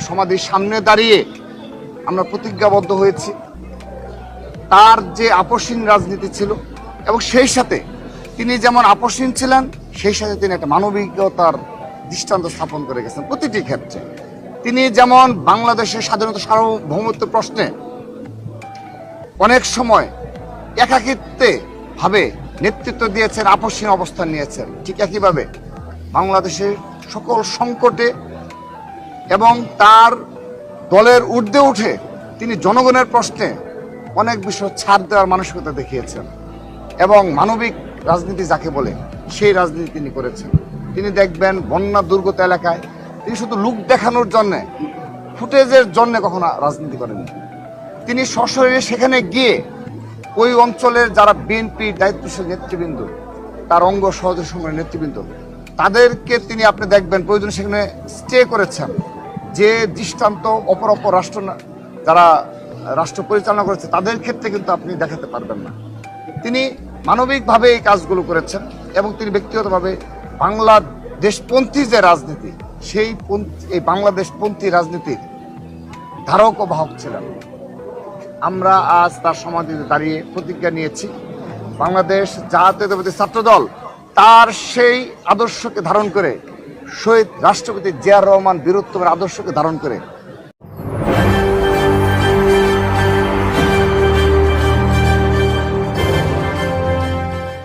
সমাধির সামনে দাঁড়িয়ে আমরা প্রতিজ্ঞাবদ্ধ হয়েছি তার যে আপসহীন রাজনীতি ছিল এবং সেই সাথে তিনি যেমন আপসহীন ছিলেন সেই সাথে তিনি একটা মানবিকতার দৃষ্টান্ত স্থাপন করে গেছেন প্রতিটি ক্ষেত্রে। তিনি যেমন বাংলাদেশের স্বাধীনতা সার্বভৌমত্ব প্রশ্নে অনেক সময় একাকিত্বে ভাবে নেতৃত্ব দিয়েছেন, আপসহীন অবস্থান নিয়েছেন, ঠিক একইভাবে বাংলাদেশের সকল সংকটে এবং তার দলের ঊর্ধ্বে উঠে তিনি জনগণের প্রশ্নে অনেক বিষয় ছাড় দেওয়ার মানসিকতা দেখিয়েছেন এবং মানবিক রাজনীতি যাকে বলে সেই রাজনীতি তিনি করেছেন। তিনি দেখবেন বন্যা দুর্গত এলাকায় তিনি শুধু লুক দেখানোর জন্যে, ফুটেজের জন্যে কখনো রাজনীতি করেননি। তিনি সশরীরে সেখানে গিয়ে ওই অঞ্চলের যারা বিএনপি দায়িত্বশীল নেতৃবৃন্দ, তার অঙ্গ সহযোগী সময়ের নেতৃবৃন্দ, তাদেরকে তিনি আপনি দেখবেন প্রয়োজন সেখানে স্টে করেছেন। যে দৃষ্টান্ত অপর রাষ্ট্র যারা রাষ্ট্র পরিচালনা করেছে তাদের ক্ষেত্রে কিন্তু আপনি দেখাতে পারবেন না। তিনি মানবিকভাবে এই কাজগুলো করেছেন এবং তিনি ব্যক্তিগতভাবে বাংলাদেশপন্থী যে রাজনীতি এই বাংলাদেশপন্থী রাজনীতির ধারক ও বাহক ছিলেন। আমরা আজ তার সমাধিতে দাঁড়িয়ে প্রতিজ্ঞা নিয়েছি বাংলাদেশ জাতীয়তাবাদী ছাত্রদল তার সেই আদর্শকে ধারণ করে, শহীদ রাষ্ট্রপতি জিয়াউর রহমান বীরোত্তমের আদর্শকে ধারণ করে